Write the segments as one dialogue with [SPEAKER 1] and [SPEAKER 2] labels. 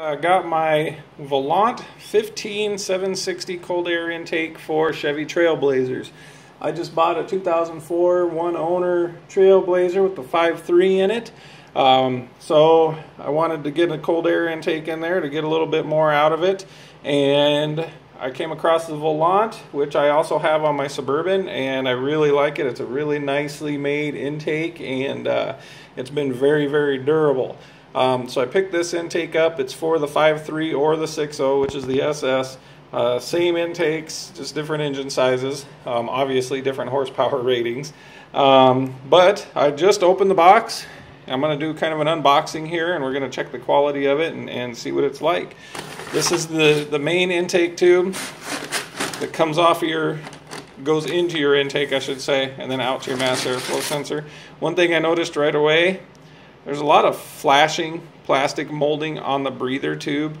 [SPEAKER 1] I got my Volant 15760 cold air intake for Chevy Trailblazers. I just bought a 2004 one owner Trailblazer with the 5.3 in it. So I wanted to get a cold air intake in there to get a little bit more out of it. And I came across the Volant, which I also have on my Suburban, and I really like it. It's a really nicely made intake, and it's been very, very durable. So I picked this intake up. It's for the 5.3 or the 6.0, which is the SS. Same intakes, just different engine sizes, obviously different horsepower ratings. But I just opened the box. I'm going to do kind of an unboxing here, and we're going to check the quality of it and see what it's like. This is the main intake tube that comes off of your, goes into your intake, I should say, and then out to your mass airflow sensor. One thing I noticed right away, there's a lot of flashing plastic molding on the breather tube.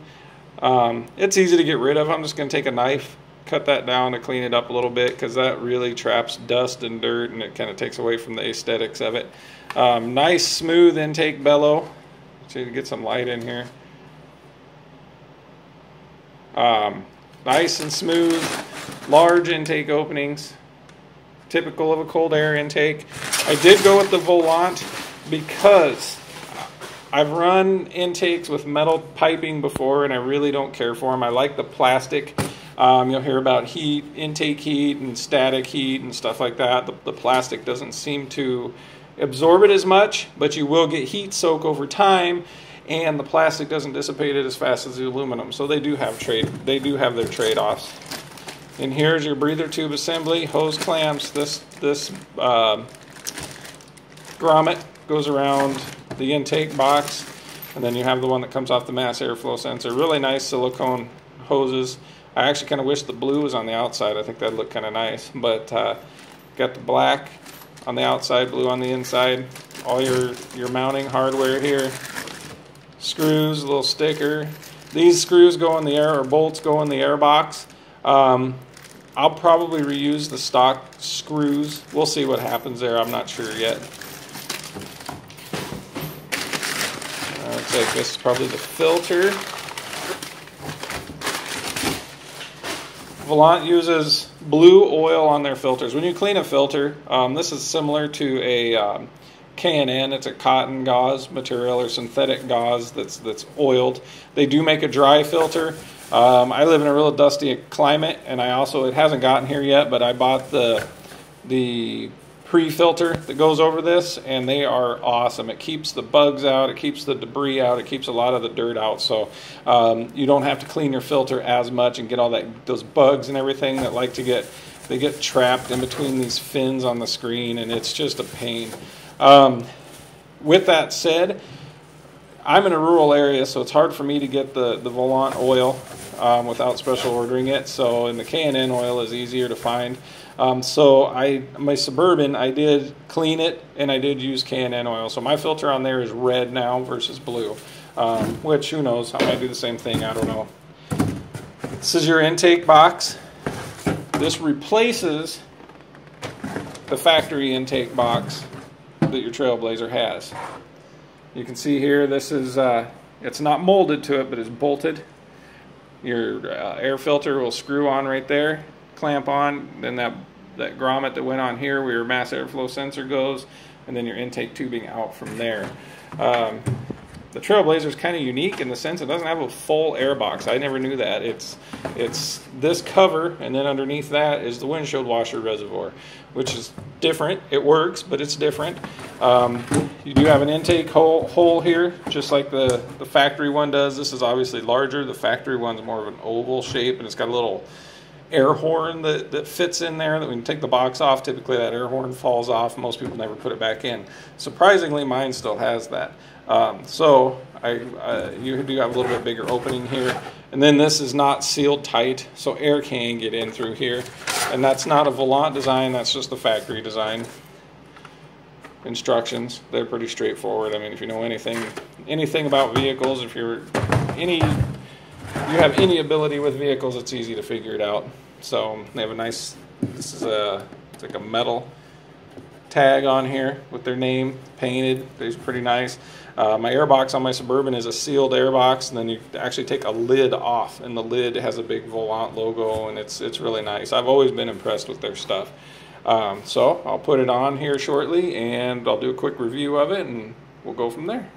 [SPEAKER 1] It's easy to get rid of. I'm just going to take a knife, cut that down to clean it up a little bit, because that really traps dust and dirt, and it kind of takes away from the aesthetics of it. Nice smooth intake bellow. So you get some light in here. Nice and smooth, large intake openings, typical of a cold air intake. I did go with the Volant because I've run intakes with metal piping before, and I really don't care for them. I like the plastic. You'll hear about heat, intake heat, and static heat and stuff like that. The plastic doesn't seem to absorb it as much, but you will get heat soak over time, and the plastic doesn't dissipate it as fast as the aluminum. So they do have their trade-offs. And here's your breather tube assembly, hose clamps. This grommet goes around the intake box, and then you have the one that comes off the mass airflow sensor. Really nice silicone hoses. I actually kind of wish the blue was on the outside. I think that'd look kind of nice, but got the black on the outside, blue on the inside. All your mounting hardware here. Screws, a little sticker. These screws go in the air, or bolts go in the air box. I'll probably reuse the stock screws. We'll see what happens there. I'm not sure yet. Looks like this is probably the filter. Volant uses blue oil on their filters. When you clean a filter, this is similar to a K&N. It's a cotton gauze material or synthetic gauze that's oiled. They do make a dry filter. I live in a real dusty climate, and it hasn't gotten here yet, but I bought the pre-filter that goes over this, and they are awesome. It keeps the bugs out, it keeps the debris out, it keeps a lot of the dirt out, so you don't have to clean your filter as much and get all those bugs and everything that they get trapped in between these fins on the screen, and it's just a pain. With that said, I'm in a rural area, so it's hard for me to get the Volant oil without special ordering it. So, and the K&N oil is easier to find. So my Suburban, I did clean it, and I did use K&N oil. So my filter on there is red now versus blue, which who knows, I might do the same thing, I don't know. This is your intake box. This replaces the factory intake box that your Trailblazer has. You can see here, this is, it's not molded to it, but it's bolted. Your air filter will screw on right there, clamp on, then that grommet that went on here where your mass airflow sensor goes, and then your intake tubing out from there. The Trailblazer is kind of unique in the sense it doesn't have a full air box. I never knew that. It's this cover, and then underneath that is the windshield washer reservoir, which is different. It works, but it's different. You do have an intake hole here, just like the factory one does. This is obviously larger. The factory one's more of an oval shape, and it's got a little air horn that fits in there that when you take the box off, typically that air horn falls off. Most people never put it back in. Surprisingly, mine still has that. So you do have a little bit bigger opening here. And then this is not sealed tight, so air can get in through here. And that's not a Volant design, that's just the factory design. Instructions, they're pretty straightforward. I mean, if you know anything about vehicles, if you have any ability with vehicles, it's easy to figure it out. So they have a nice, it's like a metal tag on here with their name painted. It's pretty nice. My airbox on my Suburban is a sealed airbox, and then you actually take a lid off, and the lid has a big Volant logo, and it's really nice. I've always been impressed with their stuff. So I'll put it on here shortly, and I'll do a quick review of it, and we'll go from there.